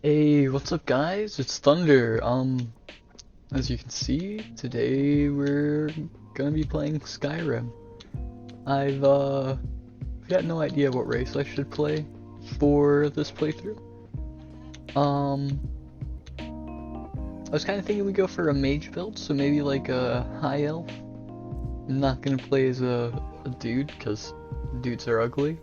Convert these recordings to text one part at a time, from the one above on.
Hey, what's up guys? It's Thunder. As you can see, today we're gonna be playing Skyrim. I've got no idea what race I should play for this playthrough. I was kinda thinking we go for a mage build, so maybe like a high elf. I'm not gonna play as a dude, because dudes are ugly.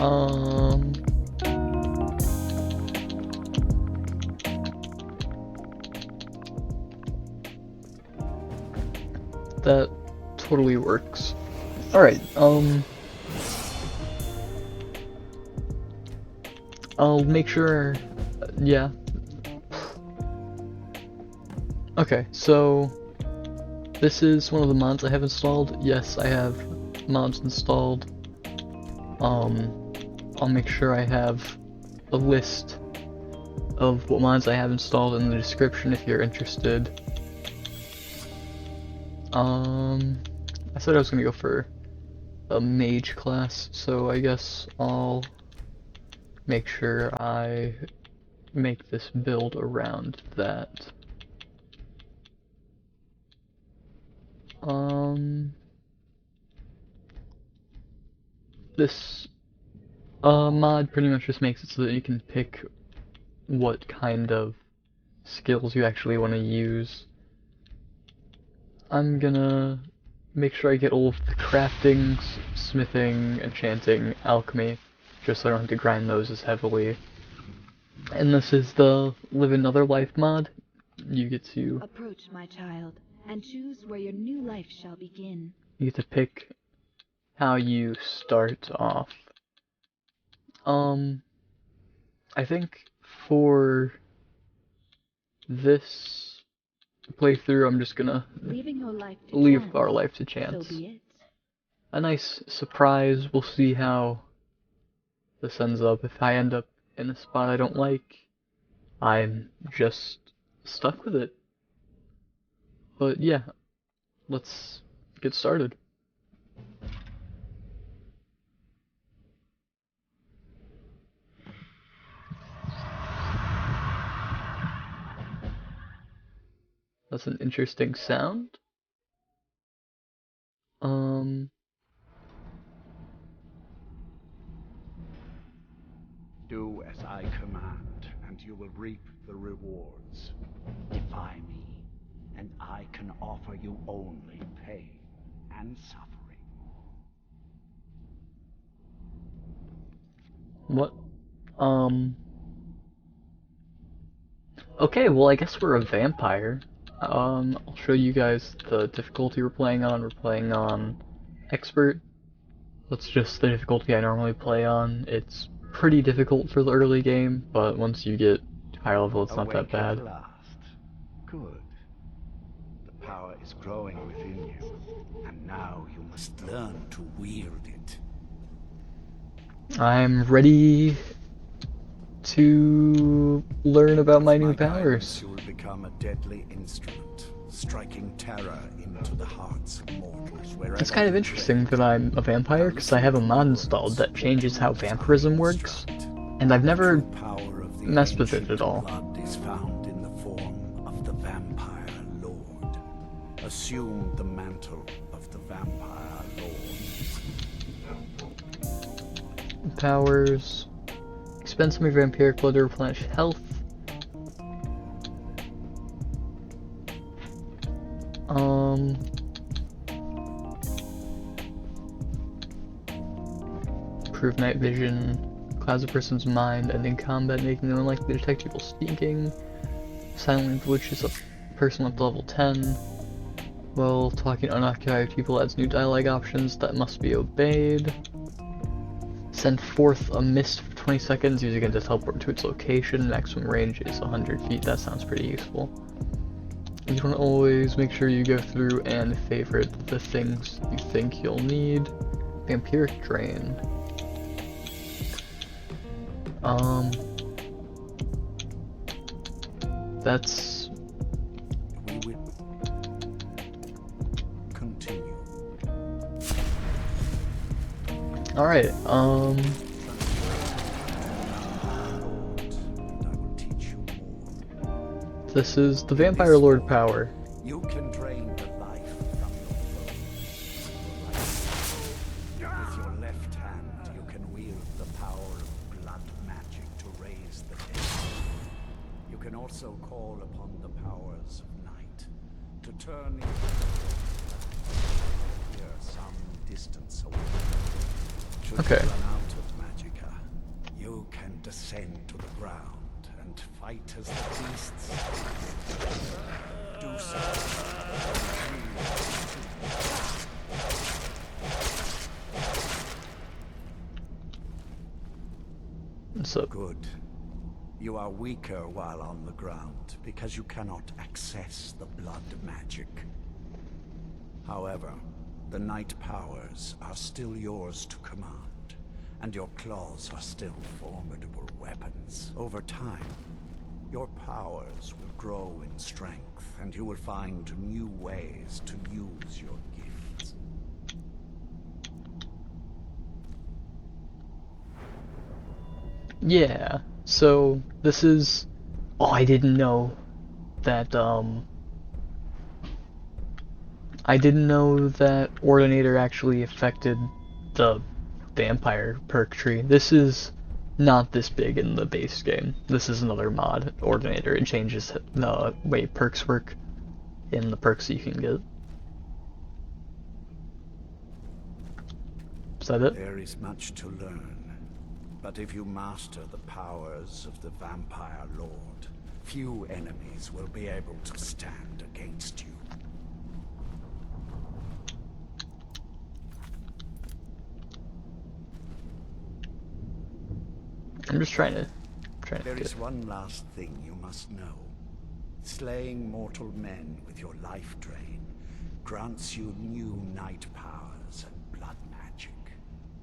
Um, that totally works. Alright, I'll make sure, yeah. Okay, so this is one of the mods I have installed. Yes, I have mods installed. I'll make sure I have a list of what mods I have installed in the description if you're interested. I said I was gonna go for a mage class, so I guess I'll make sure I make this build around that. This mod pretty much just makes it so that you can pick what kind of skills you actually want to use. I'm gonna make sure I get all of the crafting, smithing, enchanting, alchemy, just so I don't have to grind those as heavily. And this is the Live Another Life mod. You get to approach, my child, and choose where your new life shall begin. You get to pick how you start off. I think for this playthrough, I'm just gonna leave our life to chance. So be it. A nice surprise. We'll see how this ends up. If I end up in a spot I don't like, I'm just stuck with it. But yeah, let's get started. That's an interesting sound. Do as I command, and you will reap the rewards. Defy me, and I can offer you only pain and suffering. What? Okay, well I guess we're a vampire. I'll show you guys the difficulty we're playing on. We're playing on expert. That's just the difficulty I normally play on. It's pretty difficult for the early game, but once you get higher level, it's not that bad. At last. Good. The power is growing within you, and now you must learn to wield it. I'm ready to learn about my new powers. You will become a deadly instrument, striking terror into the hearts of mortals wherever. It's kind of interesting that I'm a vampire, because I have a mod installed that changes how vampirism works, and I've never messed with it at all. Blood is found in the form of the vampire lord. Assume the mantle of the vampire lord. Powers. Expend some of your vampiric blood to replenish health. Improve night vision. Clouds a person's mind, ending combat, making them unlikely to detect people sneaking. Silent Witch is a person up to level 10. Well, talking to unoccupied people adds new dialogue options that must be obeyed. Send forth a mist for 20 seconds using it to teleport to its location. Maximum range is 100 feet. That sounds pretty useful. You want to always make sure you go through and favorite the things you think you'll need. Vampiric Drain. That's... We will continue. Alright, And I will teach you more. this is the Vampire Lord power. You can drain the life from your foes. With your left hand, you can wield the power of blood magic to raise the dead. You can also call upon the powers of night to turn here some distance away. Should Okay. you run out of magicka, you can descend to the ground and fight as the beasts. Do so. So, Good. You are weaker while on the ground because you cannot access the blood magic. However, the night powers are still yours to command, and your claws are still formidable weapons. Over time, your powers will grow in strength, and you will find new ways to use your gifts. yeah. So, this is... Oh, I didn't know that, I didn't know that Ordinator actually affected the vampire perk tree. This is not this big in the base game. This is another mod, Ordinator. It changes the way perks work in the perks you can get. Is that it? There is much to learn, but if you master the powers of the Vampire Lord, few enemies will be able to stand against you. I'm just trying to There get is one last thing you must know. Slaying mortal men with your life drain grants you new night powers and blood magic.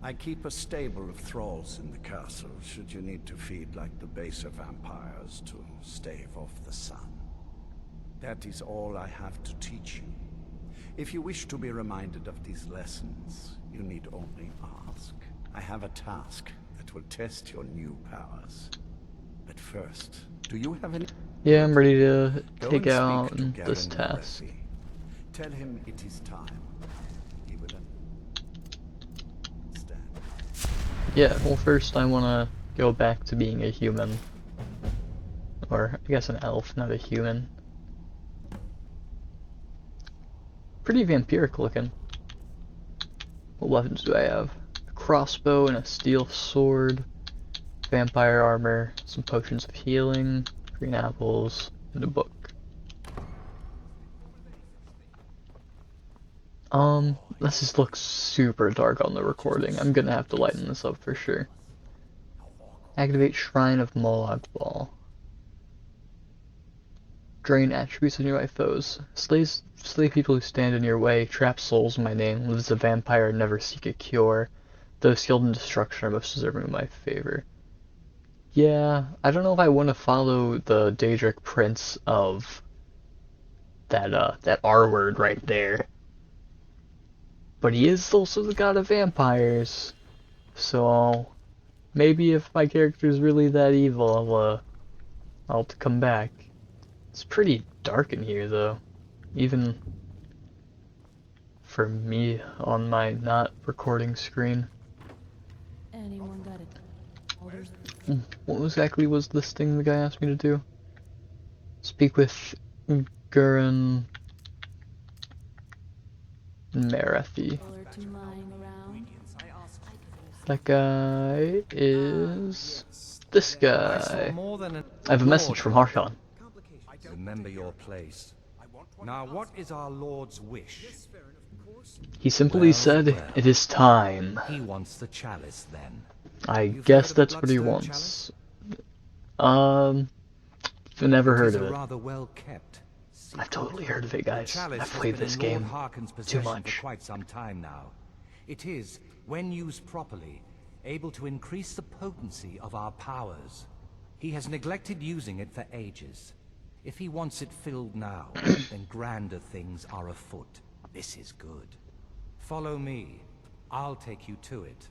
I keep a stable of thralls in the castle should you need to feed like the baser vampires to stave off the sun. That is all I have to teach you. If you wish to be reminded of these lessons, you need only ask. I have a task that will test your new powers. But first, do you have any... Yeah, I'm ready to Go take and out speak to this Garen task. Moresi. Tell him it is time. He will understand. Yeah, well first I wanna go back to being a human. Or, I guess an elf, not a human. Pretty vampiric looking. What weapons do I have? A crossbow and a steel sword. Vampire armor, some potions of healing, green apples, and a book. This just looks super dark on the recording. I'm gonna have to lighten this up for sure. Activate Shrine of Molag Ball. Drain attributes of nearby foes. Slay people who stand in your way. Trap souls in my name. Lives a vampire, never seek a cure. Those skilled in destruction are most deserving of my favor. Yeah, I don't know if I want to follow the Daedric Prince of that R word right there. But he is also the god of vampires. So maybe if my character's really that evil, I'll have to come back. It's pretty dark in here though. Even for me on my not recording screen. Anyone got it? What exactly was this thing the guy asked me to do? Speak with Garen Marathi. That guy is this guy. I have a message from Harkon. Remember your place. Now, what is our Lord's wish? He simply said, "It is time." He wants the chalice, then. I You've guess heard of the that's what he Bloodstone wants. Never heard It is of a it. rather well-kept secret. I've totally heard of it, The guys. chalice I've has played been this in game Lord Harkon's too possession much. for quite some time now. It is, when used properly, able to increase the potency of our powers. He has neglected using it for ages. If he wants it filled now, then grander things are afoot. This is good. Follow me. I'll take you to it.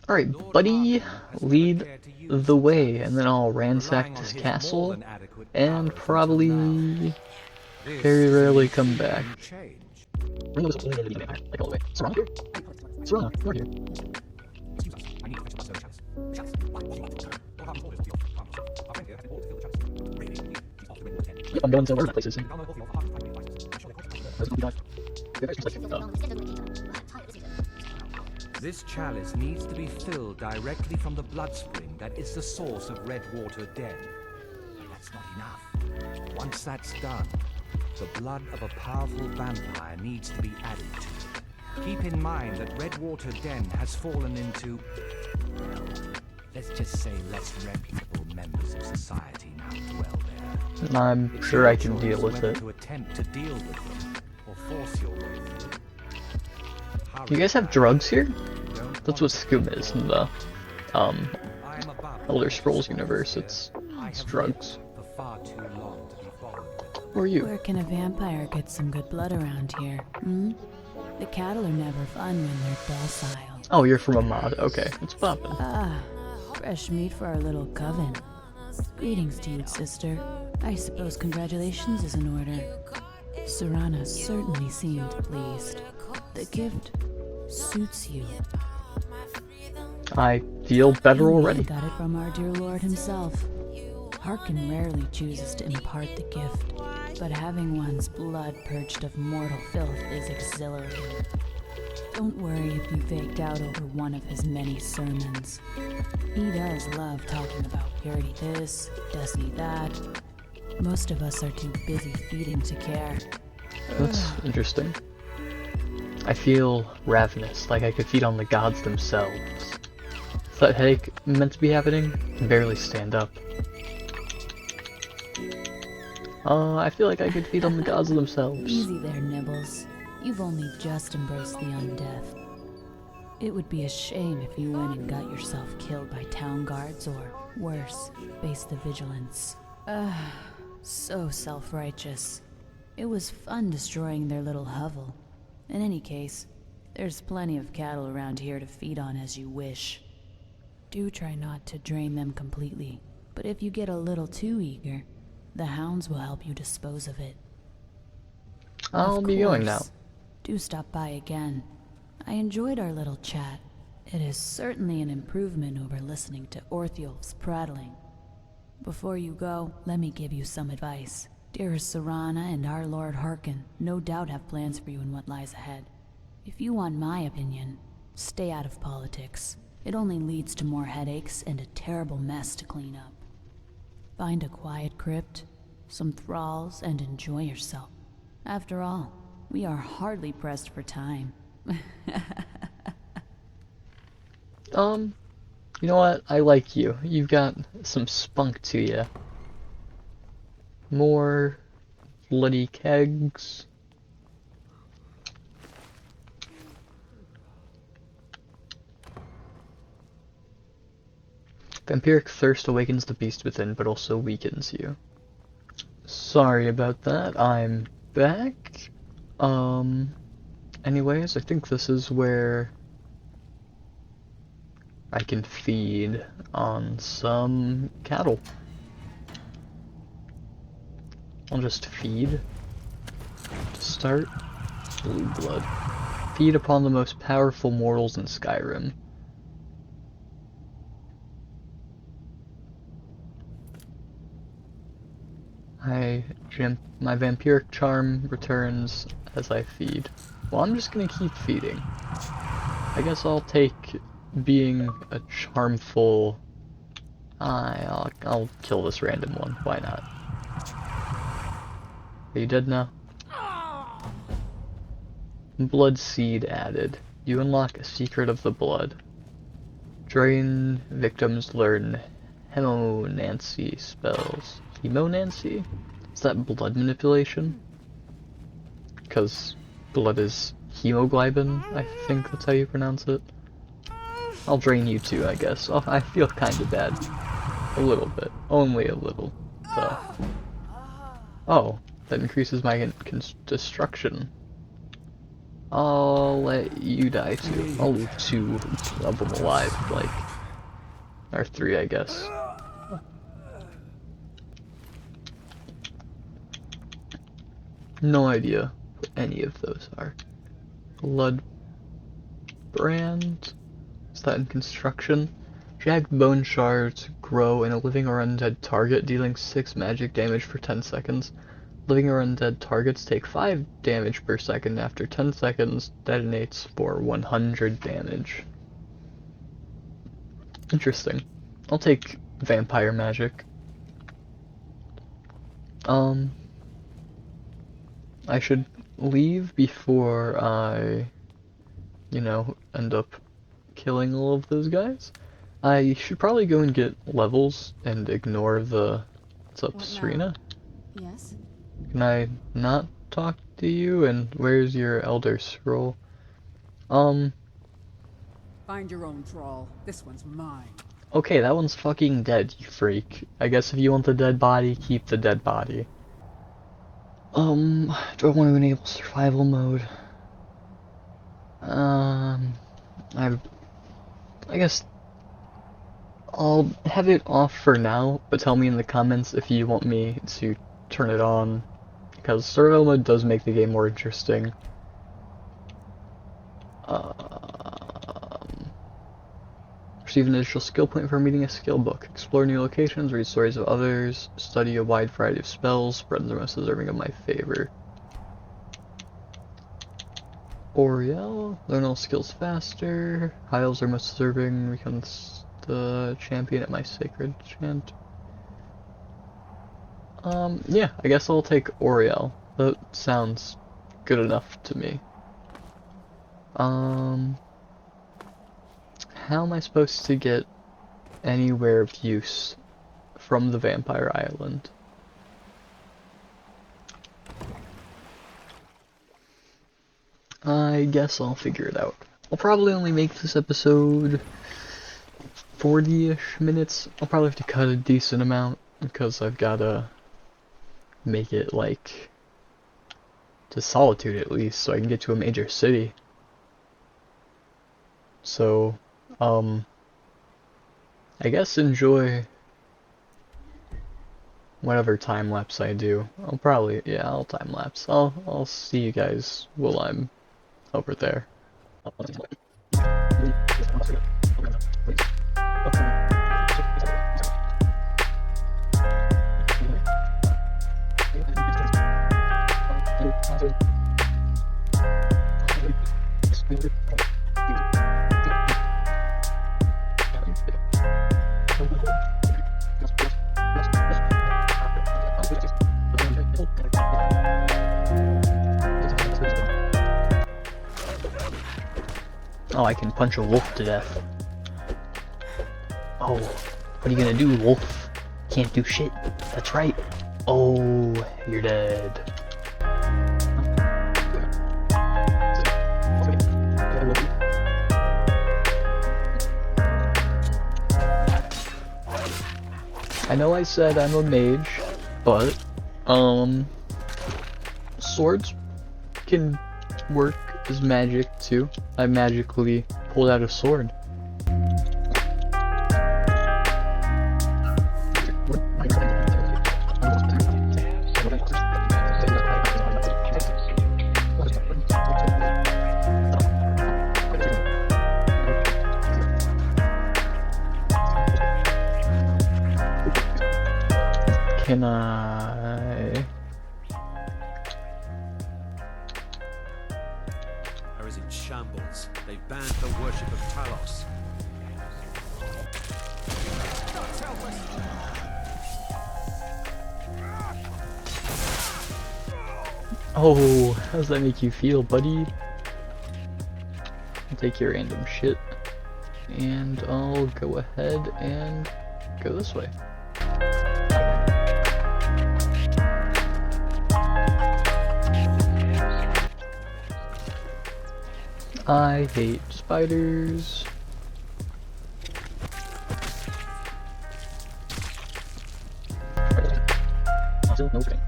Alright, buddy, lead the way, and then I'll ransack this castle, and probably very rarely come back. I'm going to places. This chalice needs to be filled directly from the blood spring that is the source of Redwater Den. That's not enough. Once that's done, the blood of a powerful vampire needs to be added to it. Keep in mind that Redwater Den has fallen into, well, let's just say less reputable members of society now dwell there. I'm It's sure your I can choice deal with whether it. to attempt to deal with them or force your way through. You guys have drugs here? That's what Skum is in the Elder Scrolls universe. It's drugs. Who are you? Where can a vampire get some good blood around here? Hmm? The cattle are never fun when they're docile. Oh, you're from a mod. Okay, it's poppin'. Ah, fresh meat for our little coven. Greetings to you, sister. I suppose congratulations is in order. Serana certainly seemed pleased. The gift suits you. I feel better You already. got it from our dear Lord himself. Harkon rarely chooses to impart the gift, but having one's blood purged of mortal filth is exhilarating. Don't worry if you faked out over one of his many sermons. He does love talking about purity this, destiny that. Most of us are too busy feeding to care. That's interesting. I feel ravenous, like I could feed on the gods themselves. Is that headache meant to be happening? I can barely stand up. I feel like I could feed on the gods themselves. Easy there, Nibbles. You've only just embraced the undeath. It would be a shame if you went and got yourself killed by town guards or, worse, faced the vigilance. So self-righteous. It was fun destroying their little hovel. In any case, there's plenty of cattle around here to feed on as you wish. Do try not to drain them completely, but if you get a little too eager, the hounds will help you dispose of it. I'll be going now. Do stop by again. I enjoyed our little chat. It is certainly an improvement over listening to Orthiulf's prattling. Before you go, let me give you some advice. Dearest Serana and our Lord Harkon no doubt have plans for you in what lies ahead. If you want my opinion, stay out of politics. It only leads to more headaches and a terrible mess to clean up. Find a quiet crypt, some thralls, and enjoy yourself. After all, we are hardly pressed for time. You know what? I like you. You've got some spunk to you. More bloody kegs. Vampiric thirst awakens the beast within, but also weakens you. Sorry about that. I'm back. Anyways, I think this is where I can feed on some cattle. I'll just feed. To start, blue blood. Feed upon the most powerful mortals in Skyrim. My vampiric charm returns as I feed. Well, I'm just gonna keep feeding. I guess I'll take being a charmful... I'll kill this random one. Why not? Are you dead now? Blood seed added. You unlock a secret of the blood. Drain victims learn hemonancy spells. Hemonancy? Is that blood manipulation? Because blood is hemoglobin, I think that's how you pronounce it. I'll drain you too, I guess. Oh, I feel kinda bad. A little bit. Only a little. So. Oh, that increases my destruction. I'll let you die too. I'll leave 2 of them alive, like. Or 3, I guess. No idea what any of those are. Blood brand? Is that in construction? Jagged bone shards grow in a living or undead target, dealing 6 magic damage for 10 seconds. Living or undead targets take 5 damage per second. After 10 seconds, detonates for 100 damage. Interesting. I'll take vampire magic. I should leave before I, end up killing all of those guys. I should probably go and get levels and ignore the... What's up, Serena? Yes? Can I not talk to you? And where's your Elder Scroll? Find your own troll. This one's mine. Okay, that one's fucking dead, you freak. I guess if you want the dead body, keep the dead body. Do I want to enable survival mode? I guess I'll have it off for now, but tell me in the comments if you want me to turn it on, because survival mode does make the game more interesting. Receive an additional skill point for reading a skill book. Explore new locations, read stories of others, study a wide variety of spells. Friends are most deserving of my favor. Oriel, learn all skills faster. High elves are most deserving, becomes the champion at my sacred chant. Yeah, I guess I'll take Oriel. That sounds good enough to me. How am I supposed to get anywhere of use from the Vampire Island? I guess I'll figure it out. I'll probably only make this episode 40-ish minutes. I'll probably have to cut a decent amount because I've gotta make it like to Solitude at least so I can get to a major city. So, I guess enjoy whatever time lapse I do. I'll probably, yeah, I'll time lapse. I'll see you guys while I'm over there. Oh, I can punch a wolf to death. Oh, what are you gonna do, wolf? Can't do shit. That's right. Oh, you're dead. I know I said I'm a mage, but, swords can work as magic too. I magically pulled out a sword. Can I... Is in shambles. They've banned the worship of Talos. Oh, how does that make you feel, buddy? take your random shit, and I'll go ahead and go this way. I hate spiders. Still opening.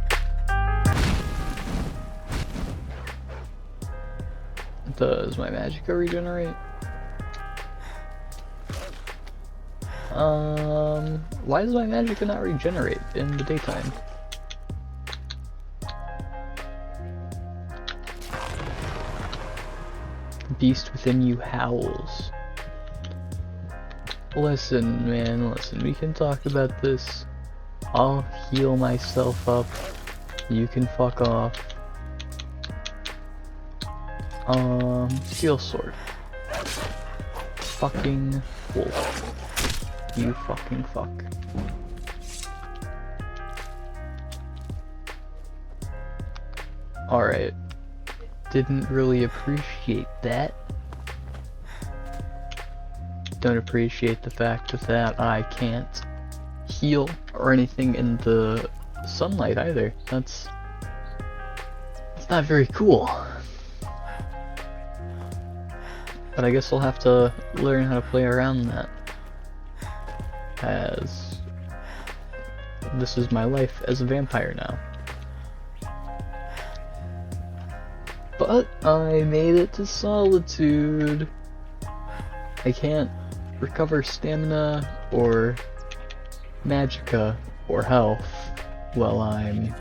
Does my magicka regenerate? Why does my magicka not regenerate in the daytime? Beast within you howls. Listen, man, listen, we can talk about this. I'll heal myself up. You can fuck off. Steel sword. Fucking wolf. You fucking fuck. Alright. Didn't really appreciate that. Don't appreciate the fact that I can't heal or anything in the sunlight either. That's not very cool. But I guess I'll have to learn how to play around that, as this is my life as a vampire now. But I made it to Solitude. I can't recover stamina or magicka or health while I'm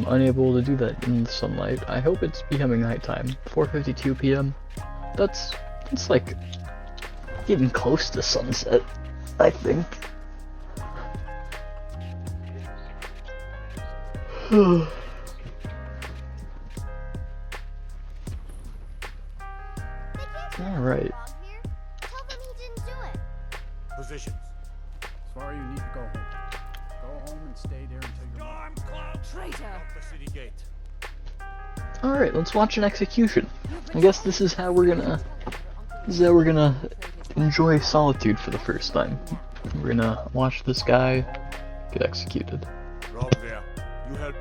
unable to do that in the sunlight. I hope it's becoming nighttime. 4:52 p.m. That's like getting close to sunset, I think. Alright. Positions. Sorry, you need to go home. Go home and stay there until you're Storm cloud traitor. Out the city gate. Alright, let's watch an execution. I guess this is how we're gonna enjoy Solitude for the first time. We're gonna watch this guy get executed. Rob there. You help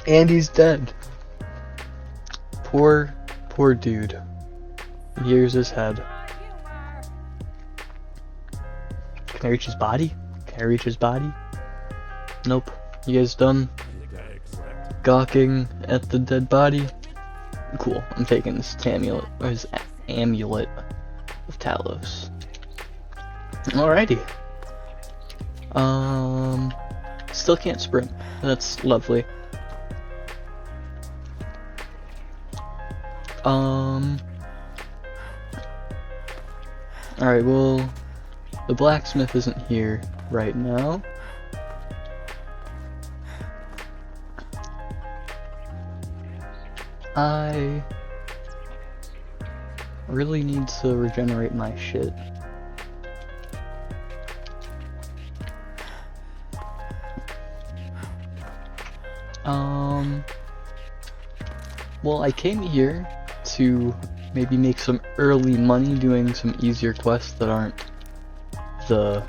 And he's dead. Poor dude. Here's his head. Can I reach his body? Can I reach his body? Nope. You guys done gawking at the dead body? Cool. I'm taking this amulet, or his amulet of Talos. Alrighty. Still can't sprint. That's lovely. Alright, well, the blacksmith isn't here right now. I really need to regenerate my shit. Well, I came here to maybe make some early money doing some easier quests that aren't the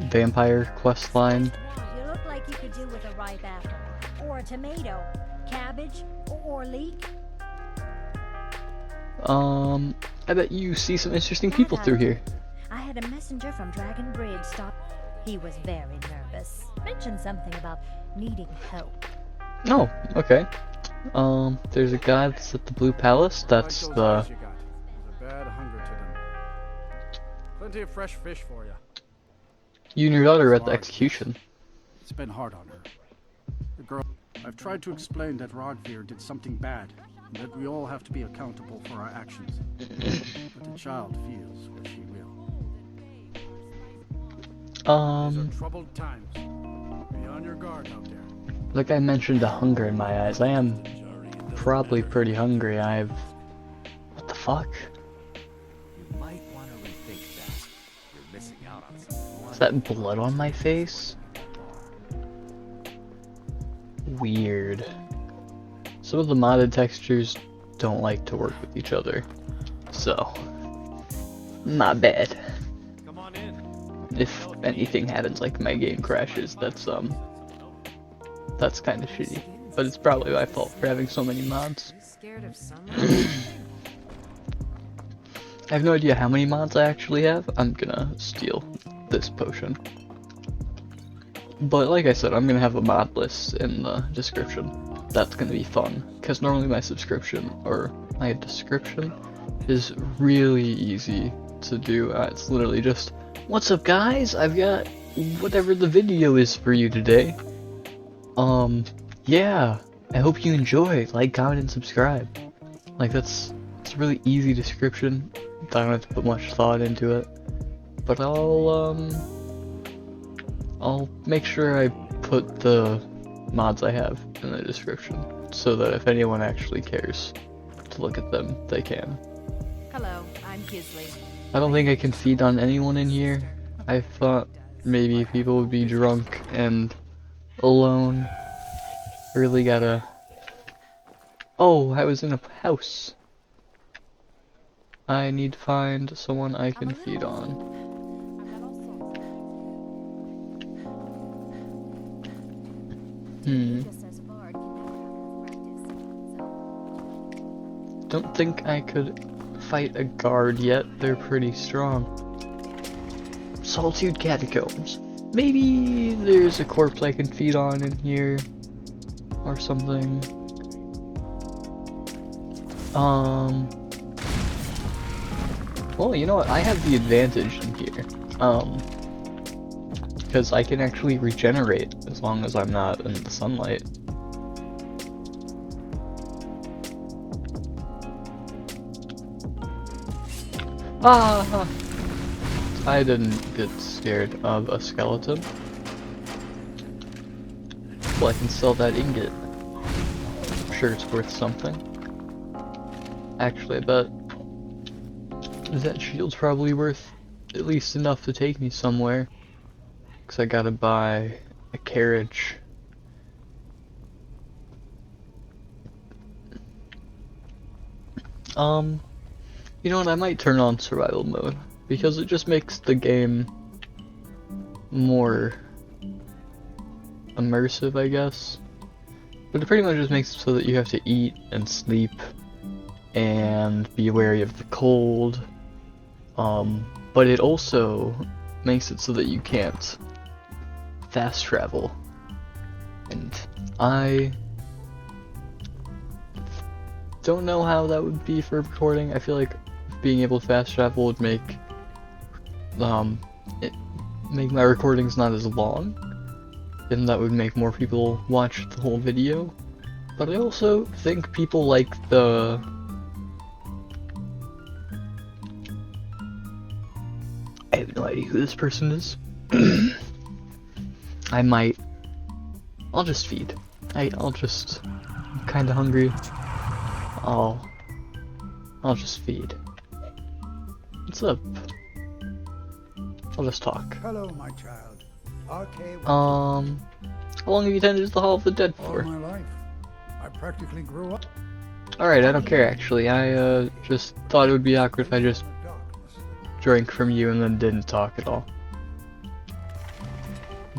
vampire quest line. You look like you could do with a ripe apple, or a tomato, cabbage, or leek. I bet you see some interesting people through here. I had a messenger from Dragon Bridge stop. He was very nervous. Mentioned something about needing help. Oh, okay. There's a guy that's at the Blue Palace. That's like the... those eyes you got. There's a bad hunger to them. Plenty of fresh fish for you. You and your daughter are at the execution. It's been hard on her. The girl... I've tried to explain that Rogvir did something bad, and that we all have to be accountable for our actions. But the child feels what she will. These are troubled times. Be on your guard out there. like I mentioned, the hunger in my eyes. I am probably pretty hungry. What the fuck? You might want to rethink that. You're missing out on something. Is that blood on my face? Weird. Some of the modded textures don't like to work with each other. So, my bad. Come on in. If anything happens, like my game crashes, that's kind of shitty. But it's probably my fault for having so many mods. Scared of someone? I have no idea how many mods I actually have. I'm gonna steal this potion. But like I said, I'm gonna have a mod list in the description. That's gonna be fun, because normally my subscription, or my description, is really easy to do. It's literally just, what's up guys, I've got whatever the video is for you today. Yeah, I hope you enjoy, like, comment, and subscribe. Like, it's a really easy description. I don't have to put much thought into it. But I'll make sure I put the mods I have in the description, so that if anyone actually cares to look at them, they can. Hello, I'm Gisley. I don't think I can feed on anyone in here. I thought maybe people would be drunk and alone. Really gotta... Oh, I was in a house. I need to find someone I can feed on. Don't think I could fight a guard yet. They're pretty strong. Solitude catacombs. Maybe there's a corpse I can feed on in here. Or something. Well, you know what? I have the advantage in here. Because I can actually regenerate as long as I'm not in the sunlight. Ah! I didn't get scared of a skeleton. Well, I can sell that ingot. I'm sure it's worth something. Actually, I bet that shield's probably worth at least enough to take me somewhere. Because I gotta buy a carriage. You know what, I might turn on survival mode, because it just makes the game more immersive, I guess. But it pretty much just makes it so that you have to eat and sleep and be wary of the cold. But it also makes it so that you can't fast travel. And I don't know how that would be for recording. I feel like being able to fast travel would make make my recordings not as long, and that would make more people watch the whole video. But I also think people like the I have no idea who this person is. I'll just feed. I'm kinda hungry. I'll just feed. What's up? I'll just talk. Hello, my child. How long have you tended to the Hall of the Dead All for? my life. I practically grew up Alright, I don't care actually. I just thought it would be awkward if I just in the darkness. drank from you and then didn't talk at all.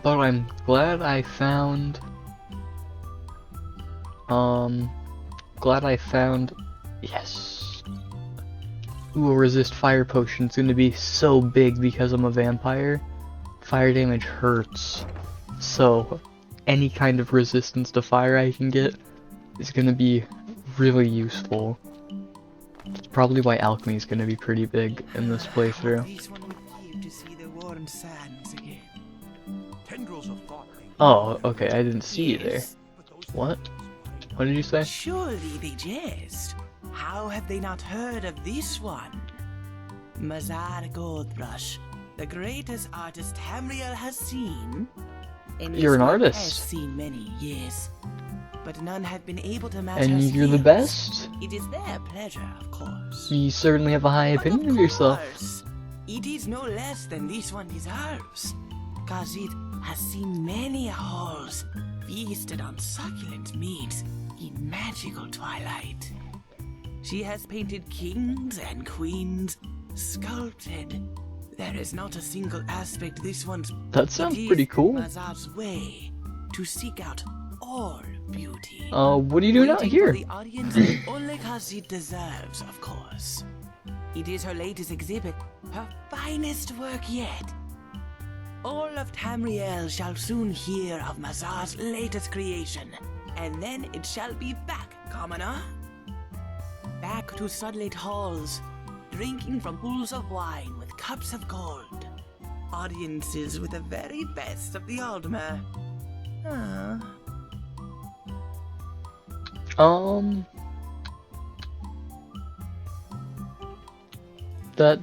But I'm glad I found yes. Ooh, a resist fire potion. It's gonna be so big because I'm a vampire. Fire damage hurts. So any kind of resistance to fire I can get is gonna be really useful. That's probably why alchemy is gonna be pretty big in this playthrough. This one would live to see the warm sands again. Tendrils of thought. Oh, okay, I didn't see you there. Yes. What? What did you say? Surely they jest. How have they not heard of this one? Mazar Goldbrush, the greatest artist Tamriel has seen. And You're an this work has artist. seen many years, but none have been able to match her And you're the skills. best. It is their pleasure, of course. You certainly have a high But opinion of yourself. course, it is no less than this one deserves, cause it has seen many halls, feasted on succulent meats in magical twilight. She has painted kings and queens, sculpted. There is not a single aspect this one's. That sounds It is pretty cool. Mazar's way to seek out all beauty. What are you doing out Waiting here? for the audience only cause it deserves, of course. It is her latest exhibit, her finest work yet. All of Tamriel shall soon hear of Mazar's latest creation, and then it shall be back, commoner. Back to sunlit halls, drinking from pools of wine with cups of gold. Audiences with the very best of the Aldmer. Ah. That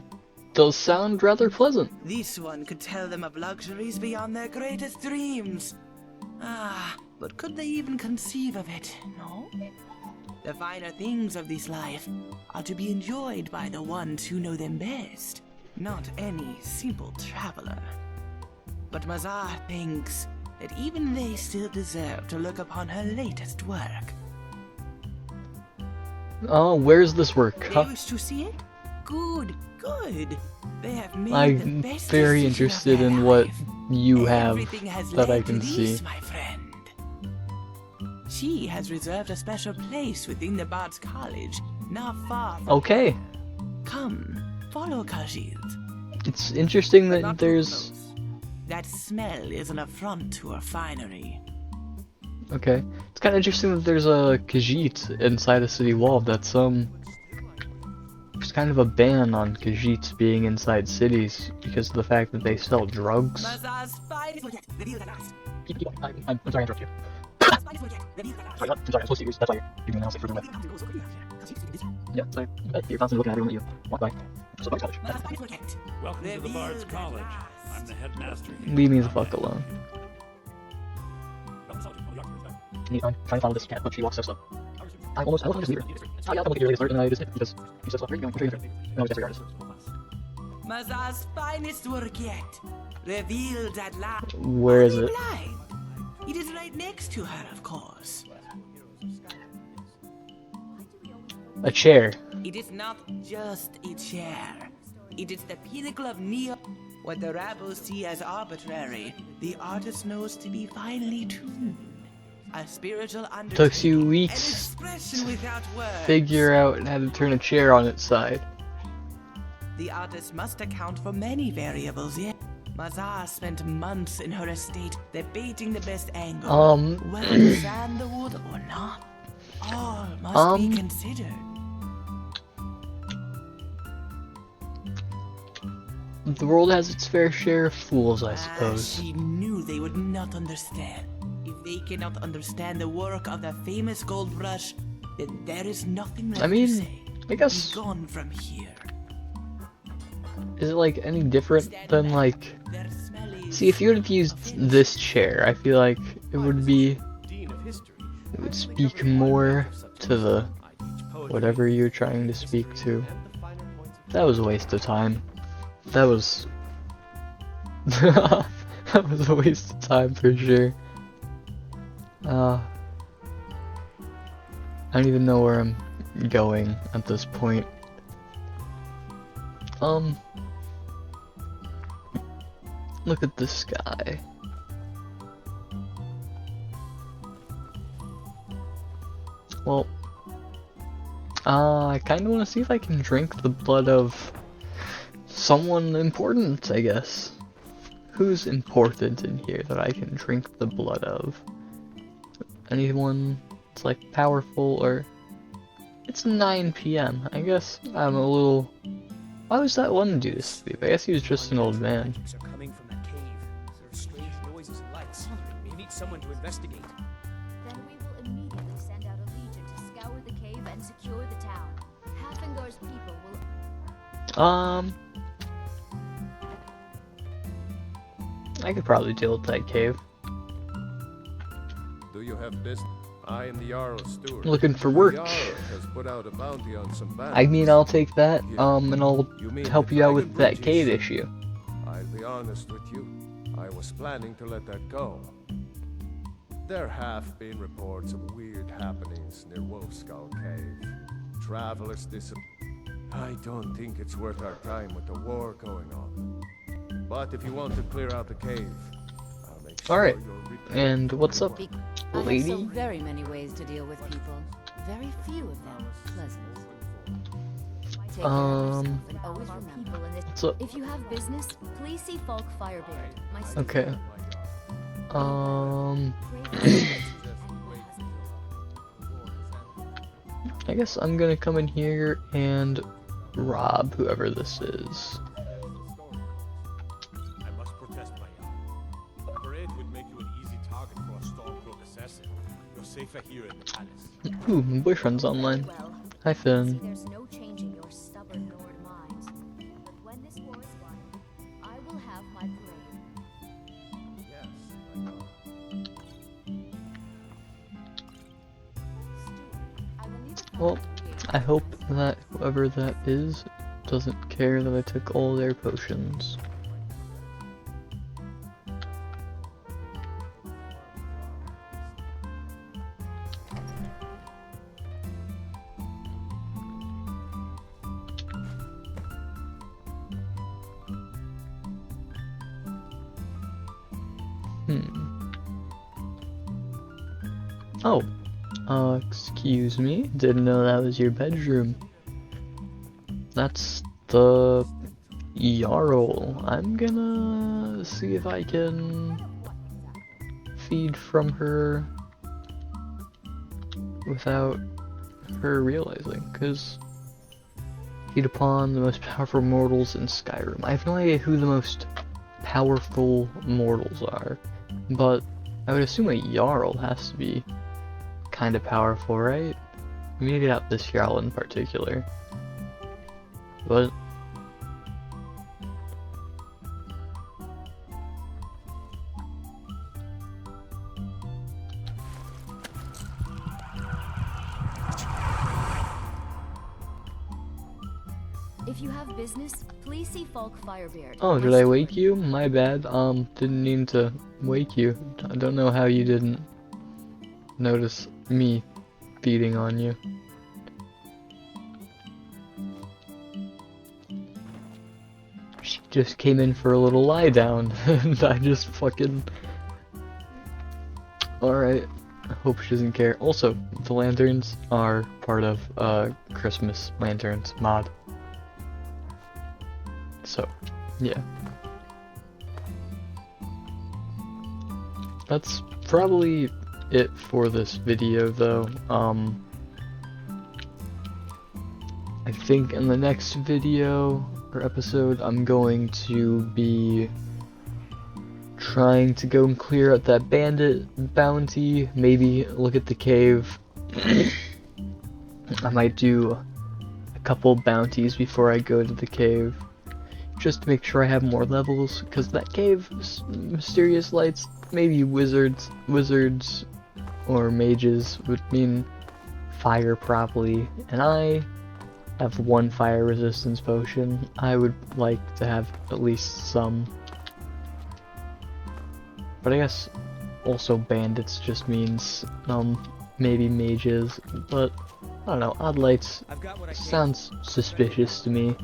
does sound rather pleasant. This one could tell them of luxuries beyond their greatest dreams. Ah, but could they even conceive of it, no? The finer things of this life are to be enjoyed by the ones who know them best, not any simple traveler. But Mazar thinks that even they still deserve to look upon her latest work. Oh, where's this work? They wish to see it? Good, good. They have made the I'm best very decision of interested their in what life. you have Everything has that I led to can this, see. my friend. She has reserved a special place within the Bard's College, not far from Okay. here. Come, follow Khajiit. It's interesting But that not too there's... close. That smell is an affront to her finery. Okay. It's kind of interesting that there's a Khajiit inside a city wall. That's, there's kind of a ban on Khajiits being inside cities because of the fact that they sell drugs. Mazar's finest work yet, revealed at last. I'm sorry to interrupt you. Mazar's finest work yet, revealed at last. Sorry, I'm sorry, I'm supposed to use, that's why you're giving an announcement for doing that. Yeah, sorry. You're constantly looking at everyone that you walk by. So, Bard's College. Mazar's finest work yet. Welcome to the Bard's College. I'm the headmaster here. Leave me the fuck alone. I'm trying to follow this cat, but she walks so slow. I almost just leave her. Oh yeah, I'll look at your latest art, and I just hit because you said slow. Here you go, I'm sure you're no, it's every artist. Mazar's finest work yet, revealed at last. Where is Are you it? blind? It is right next to her, of course. A chair. It is not just a chair. It is the pinnacle of neo. What the rabble see as arbitrary, the artist knows to be finely tuned. A spiritual undertaking. Took you An weeks expression without words. figure out how to turn a chair on its side. The artist must account for many variables, yet. Mazar spent months in her estate debating the best angle. Whether to sand the wood or not. All must be considered. The world has its fair share of fools, I suppose. She knew they would not understand. If they cannot understand the work of the famous gold brush, then there is nothing left I mean, to say. I guess... Be gone from here. Is it like any different than like... Their smell is... See, if you would have used this chair, I feel like it would be... It would speak more to the... whatever you're trying to speak to. That was a waste of time. That was... that was a waste of time for sure. I don't even know where I'm going at this point. Look at the sky. Well, I kind of want to see if I can drink the blood of someone important, I guess. Who's important in here that I can drink the blood of? Anyone that's like powerful or... It's 9 PM. I guess I'm a little... Why was that one dude asleep? I guess he was just an old man. Are coming from that cave. There are strange noises and lights. We need someone to investigate. Then we will immediately send out a legion to scour the cave and secure the town. Hafingar's people will... I could probably deal with that cave. Do you have business? I am the Jarl's steward. Looking for work. The Jarl has put out a bounty on some bandits. I mean, I'll take that, and I'll help you out with that Dragon cave Bridge issue. I'll be honest with you. I was planning to let that go. There have been reports of weird happenings near Wolfskull Cave. Travelers I don't think it's worth our time with the war going on. But if you want to clear out the cave, I'll make sure Alright, you're and what's up, I have so lady? very many ways to deal with people. Very few of them pleasant. Take care of yourself and always remember. What's up? If you have business, please see Falk Firebeard, my steward. Okay. I guess I'm gonna come in here and rob whoever this is. I must protest, my young. A parade would make you an easy target for a stormcloak assassin. You're safer here in the palace. Ooh, my boyfriend's online. Hi, Finn. There's no changing your stubborn Nord minds. But when this war is won, I will have my parade. Yes, I know. Well, I hope that whoever that is doesn't care that I took all their potions. Oh, excuse me, didn't know that was your bedroom. That's the Jarl. I'm gonna see if I can feed from her without her realizing, because feed upon the most powerful mortals in Skyrim. I have no idea who the most powerful mortals are, but I would assume a Jarl has to be kind of powerful, right? Maybe not this Jarl in particular. But If you have business, please see Falk Firebeard. oh, did I wake you? My bad. Didn't mean to wake you. I don't know how you didn't notice me feeding on you. She just came in for a little lie down, and I just fucking... Alright, I hope she doesn't care. Also, the lanterns are part of Christmas Lanterns mod. So, yeah. That's probably it for this video, though. I think in the next video or episode I'm going to be trying to go and clear out that bandit bounty, maybe look at the cave. I might do a couple bounties before I go to the cave, just to make sure I have more levels, because that cave, mysterious lights, maybe wizards or mages would mean fire probably, and I have one fire resistance potion. I would like to have at least some. But I guess also bandits just means maybe mages, but I don't know, odd lights sounds suspicious to me.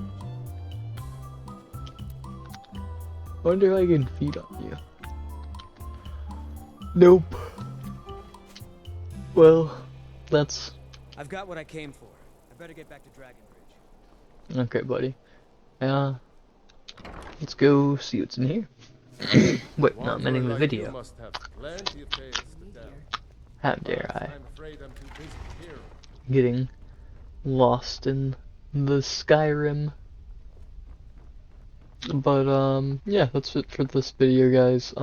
Wonder if I can feed on you. Nope. Well, that's... I've got what I came for. I better get back to Dragon Bridge. Okay, buddy. Let's go see what's in here. Wait, no, I'm ending the video. How dare I? Getting lost in the Skyrim. But, yeah, that's it for this video, guys.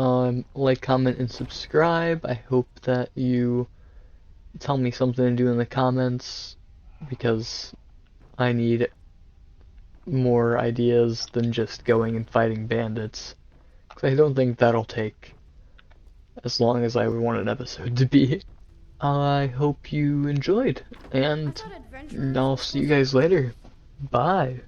Like, comment, and subscribe. I hope that you tell me something to do in the comments, because I need more ideas than just going and fighting bandits. Because I don't think that'll take as long as I would want an episode to be. I hope you enjoyed, and I'll see you guys later. Bye.